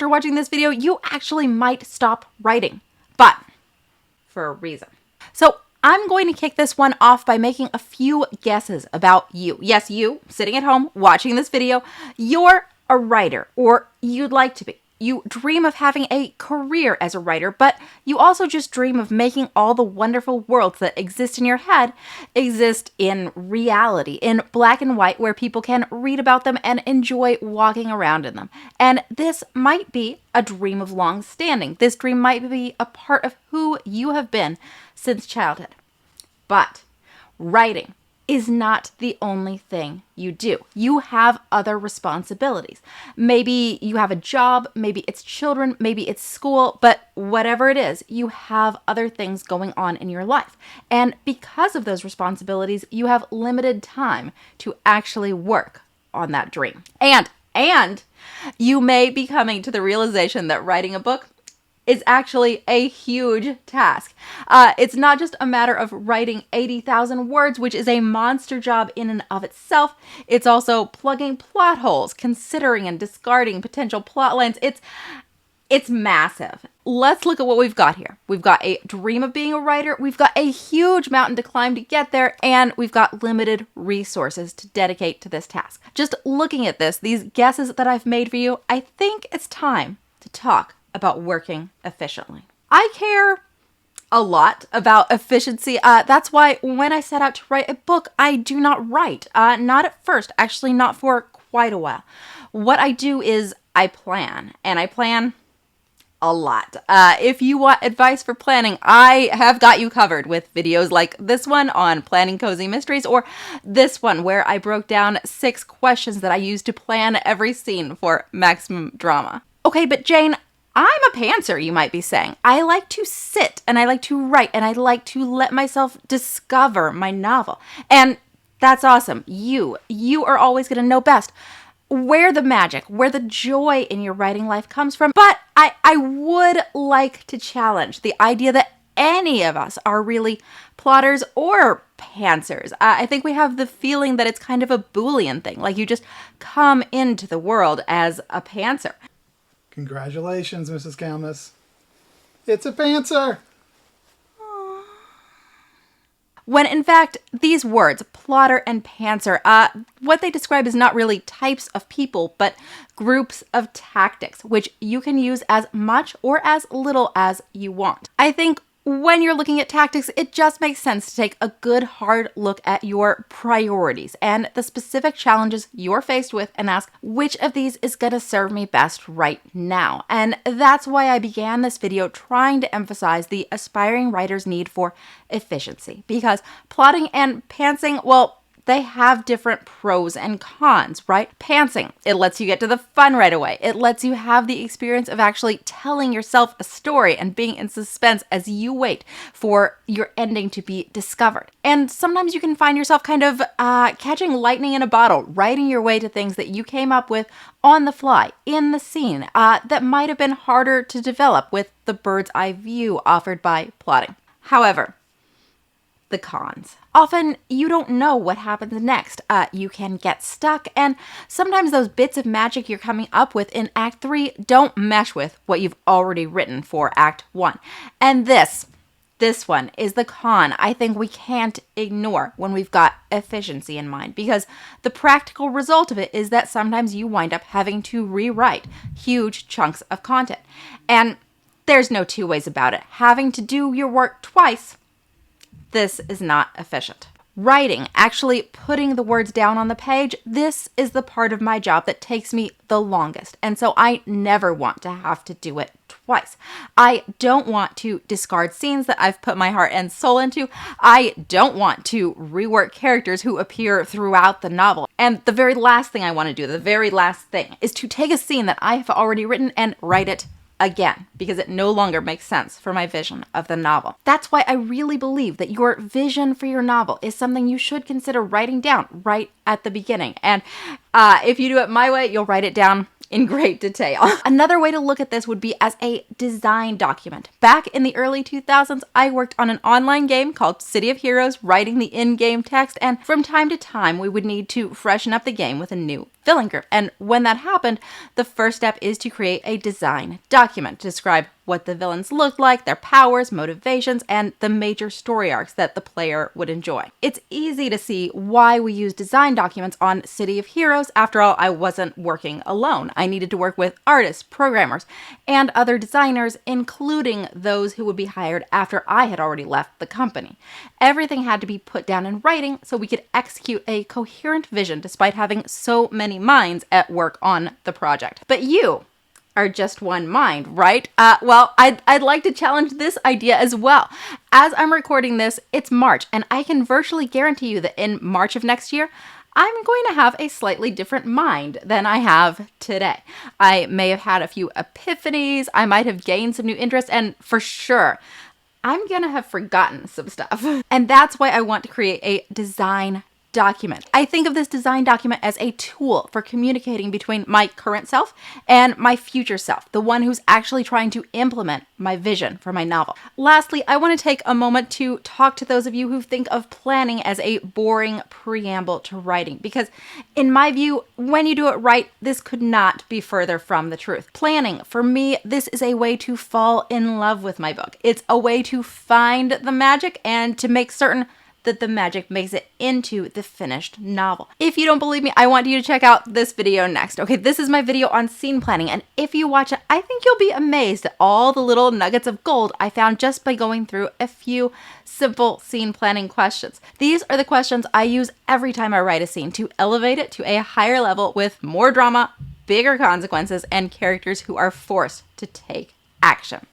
after watching this video, you actually might stop writing, but for a reason. So I'm going to kick this one off by making a few guesses about you. Yes, you sitting at home watching this video, you're a writer, or you'd like to be. You dream of having a career as a writer, but you also just dream of making all the wonderful worlds that exist in your head exist in reality, in black and white, where people can read about them and enjoy walking around in them. And this might be a dream of long standing. This dream might be a part of who you have been since childhood. But writing is not the only thing you do. You have other responsibilities. Maybe you have a job, maybe it's children, maybe it's school, but whatever it is, you have other things going on in your life. And because of those responsibilities, you have limited time to actually work on that dream. And you may be coming to the realization that writing a book is actually a huge task. It's not just a matter of writing 80,000 words, which is a monster job in and of itself. It's also plugging plot holes, considering and discarding potential plot lines. It's massive. Let's look at what we've got here. We've got a dream of being a writer. We've got a huge mountain to climb to get there, and we've got limited resources to dedicate to this task. Just looking at this, these guesses that I've made for you, I think it's time to talk about working efficiently. I care a lot about efficiency. That's why when I set out to write a book, I do not write. Not at first, actually not for quite a while. What I do is I plan, and I plan a lot. If you want advice for planning, I have got you covered with videos like this one on planning cozy mysteries, or this one where I broke down 6 questions that I use to plan every scene for maximum drama. Okay, but Jane, I'm a pantser, you might be saying. I like to sit and I like to write and I like to let myself discover my novel. And that's awesome. You are always going to know best where the magic, where the joy in your writing life comes from. But I would like to challenge the idea that any of us are really plotters or pantsers. I think we have the feeling that it's kind of a Boolean thing, like you just come into the world as a pantser. Congratulations, Mrs. Calmus. It's a pantser! When in fact, these words, plotter and pantser, what they describe is not really types of people, but groups of tactics, which you can use as much or as little as you want. I think when you're looking at tactics, it just makes sense to take a good hard look at your priorities and the specific challenges you're faced with and ask which of these is going to serve me best right now. And that's why I began this video trying to emphasize the aspiring writer's need for efficiency, because plotting and pantsing, well, they have different pros and cons, right? Pantsing, it lets you get to the fun right away. It lets you have the experience of actually telling yourself a story and being in suspense as you wait for your ending to be discovered. And sometimes you can find yourself kind of catching lightning in a bottle, writing your way to things that you came up with on the fly, in the scene, that might have been harder to develop with the bird's eye view offered by plotting. However, the cons. Often you don't know what happens next. You can get stuck, and sometimes those bits of magic you're coming up with in Act 3 don't mesh with what you've already written for Act 1. And this one is the con I think we can't ignore when we've got efficiency in mind, because the practical result of it is that sometimes you wind up having to rewrite huge chunks of content. And there's no two ways about it. Having to do your work twice, this is not efficient. Writing, actually putting the words down on the page, this is the part of my job that takes me the longest. And so I never want to have to do it twice. I don't want to discard scenes that I've put my heart and soul into. I don't want to rework characters who appear throughout the novel. And the very last thing I want to do, the very last thing, is to take a scene that I have already written and write it again, because it no longer makes sense for my vision of the novel. That's why I really believe that your vision for your novel is something you should consider writing down right at the beginning. And if you do it my way, you'll write it down in great detail. Another way to look at this would be as a design document. Back in the early 2000s, I worked on an online game called City of Heroes, writing the in-game text, and from time to time, we would need to freshen up the game with a new villain group. And when that happened, the first step is to create a design document to describe what the villains looked like, their powers, motivations, and the major story arcs that the player would enjoy. It's easy to see why we use design documents on City of Heroes. After all, I wasn't working alone. I needed to work with artists, programmers, and other designers, including those who would be hired after I had already left the company. Everything had to be put down in writing so we could execute a coherent vision despite having so many minds at work on the project. But you are just one mind, right? Well, I'd like to challenge this idea as well. As I'm recording this, it's March, and I can virtually guarantee you that in March of next year, I'm going to have a slightly different mind than I have today. I may have had a few epiphanies, I might have gained some new interests, and for sure, I'm gonna have forgotten some stuff. And that's why I want to create a design document. I think of this design document as a tool for communicating between my current self and my future self, the one who's actually trying to implement my vision for my novel. Lastly, I want to take a moment to talk to those of you who think of planning as a boring preamble to writing, because in my view, when you do it right, this could not be further from the truth. Planning, for me, this is a way to fall in love with my book. It's a way to find the magic and to make certain that the magic makes it into the finished novel. If you don't believe me, I want you to check out this video next. Okay, this is my video on scene planning, and if you watch it, I think you'll be amazed at all the little nuggets of gold I found just by going through a few simple scene planning questions. These are the questions I use every time I write a scene to elevate it to a higher level with more drama, bigger consequences, and characters who are forced to take action.